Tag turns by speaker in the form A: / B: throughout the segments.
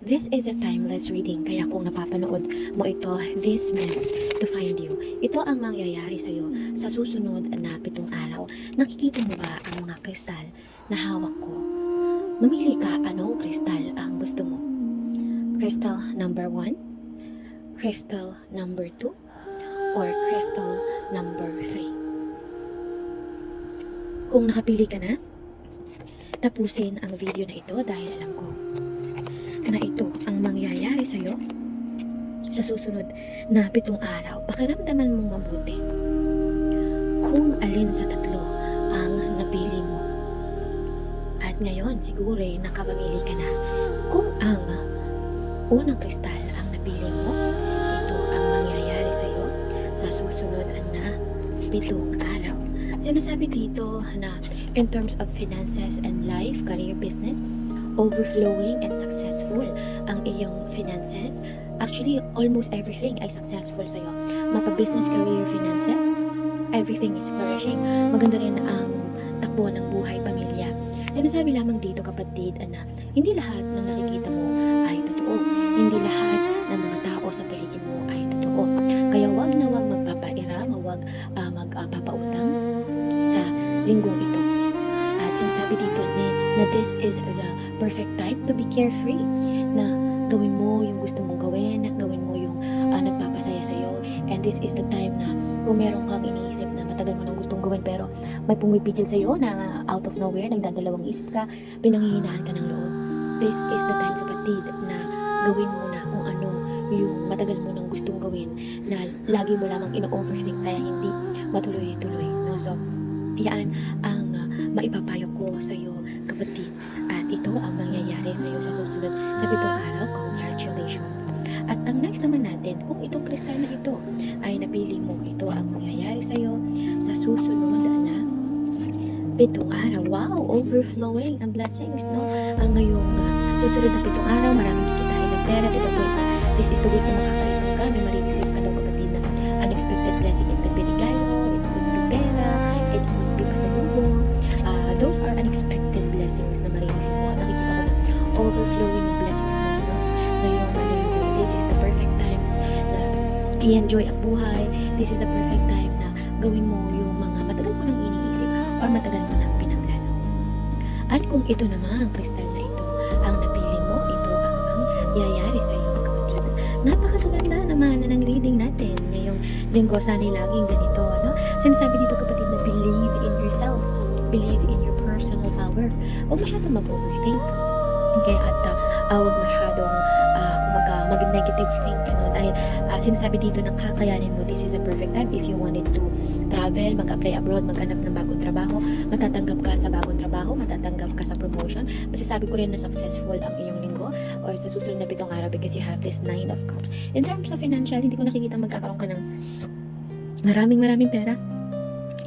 A: This is a timeless reading, kaya kung napapanood mo ito, this meant to find you. Ito ang mangyayari sa'yo sa susunod na 7 araw. Nakikita mo ba ang mga kristal na hawak ko? Mamili ka anong kristal ang gusto mo. Crystal number 1, crystal number 2, or crystal number 3. Kung nakapili ka na, tapusin ang video na ito dahil alam ko na ito ang mangyayari sa'yo sa susunod na 7 araw. Pakiramdaman mong mabuti kung alin sa tatlo ang napili mo. At ngayon, siguro nakapamili ka na kung ang unang kristal ang napili mo. Ito ang mangyayari sa'yo sa susunod na 7 araw. Sinasabi dito na in terms of finances and life, career, business, overflowing and successful ang iyong finances. Actually, almost everything ay successful sa'yo. Mapa-business, career, finances, everything is flourishing. Maganda rin ang takbo ng buhay, pamilya. Sinasabi lamang dito, kapatid, na hindi lahat ng nakikita mo ay totoo. Hindi lahat ng mga tao sa paligid mo ay totoo. Kaya wag na wag magpapairam, wag magpapautang sa linggong ito. At sinasabi dito na this is the perfect time to be carefree, na gawin mo yung gusto mong gawin, gawin mo yung nagpapasaya sa'yo, and this is the time na kung meron kang iniisip na matagal mo nang gustong gawin pero may pumipigil sa'yo na out of nowhere, nagdadalawang isip ka, pinanghihinaan ka ng loob, this is the time, kapatid, na gawin mo na kung ano yung matagal mo nang gustong gawin na lagi mo lamang ino-overthink kaya hindi matuloy-tuloy, no? So, yan ang maipapayo ko sa iyo, kapatid, at ito ang mangyayari sa iyo sa susunod na 7 araw. Congratulations! At ang next naman natin, kung itong kristal na ito ay napili mo, ito ang mangyayari sa iyo sa susunod na 7 araw. Wow! Overflowing ang blessings, no? Ang ngayong susunod na 7 araw, maraming kikitain ng pera. Ito po, this is the week na makakaipon ka, may marireceive ka daw, kapatid, na unexpected blessing. It could be regalo, it could be pera, it could be pasalubong. Those are unexpected blessings na marireceive mo. Nakikita ko na overflowing blessings mo, no? Ngayong linggo, this is the perfect time na i-enjoy ang buhay. This is the perfect time na gawin mo yung mga matagal mo nang iniisip or matagal mo nang pinagplano. At kung ito naman, ang kristal na ito ang napili mo, ito ang mangyayari sa iyo, kapatid. Napakaganda naman ng reading natin ngayong linggo. Sana'y laging ganito, no? Sinasabi dito, kapatid, na believe in yourself, believe in your personal power. Huwag masyadong mag-overthink. Okay? At huwag masyadong mag-negative think. Ano? Dahil sinasabi dito ng kakayanin mo, this is a perfect time if you wanted to travel, mag-apply abroad, mag-anap ng bagong trabaho, matatanggap ka sa bagong trabaho, matatanggap ka sa promotion. Masasabi ko rin na successful ang iyong linggo or sa susunod na 7 araw because you have this 9 of cups. In terms of financial, hindi ko nakikita magkakaroon ka ng maraming pera.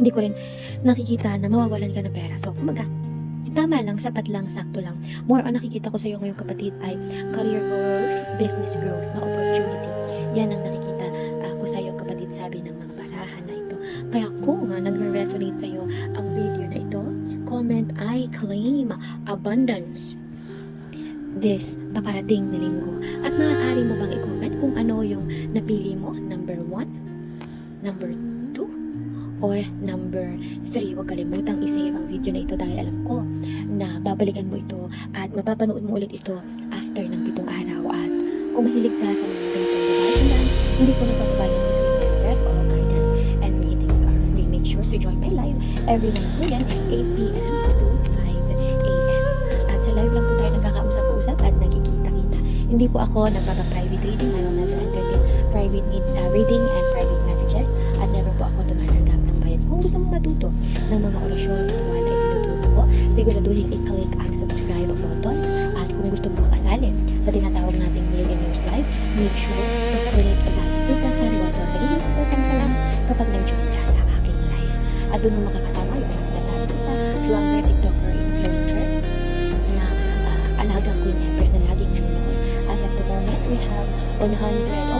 A: Hindi ko rin nakikita na mawawalan ka ng pera. So, kumaga, tama lang, sapat lang, sakto lang. More on nakikita ko sa iyo ngayon, kapatid, ay career growth, business growth, na opportunity. Yan ang nakikita ko sa iyo, kapatid, sabi ng mga barahan na ito. Kaya kung nag-resonate sa iyo ang video na ito, comment, I claim abundance this paparating na linggo. At maaari mo bang i-comment kung ano yung napili mo, number 1, number 2, or number 3. Huwag kalimutang i-save ang video na ito dahil alam ko na babalikan mo ito at mapapanood mo ulit ito after ng 7 araw. At kung mahilig ka sa mga ganitong device, hindi ko napatabayan sa videos, all guidance and readings are free. Make sure to join my live every night po yan, 8 p.m. to 5 a.m. At sa live lang po tayo nagkakausap-usap at nagkikita-kita. Hindi po ako nagpapa-private reading. I will never entertain private reading and private messages at never po ako tumatanggap ng bayad. Kung gusto mong matuto ng mga orasyon at tuwan na itinuturo ko, siguraduhin i-click ang subscribe button. At kung gusto mong makasali sa tinatawag nating Millionaires Live, make sure to click that super fan button. Nagiging super fan ka lang kapag nag-join ka sa aking live. At doon mo makakasama yung mga sikat na artista, vlogger, tiktoker, influencer na alagang queen empress na laging nanonood. As at the moment, we have 100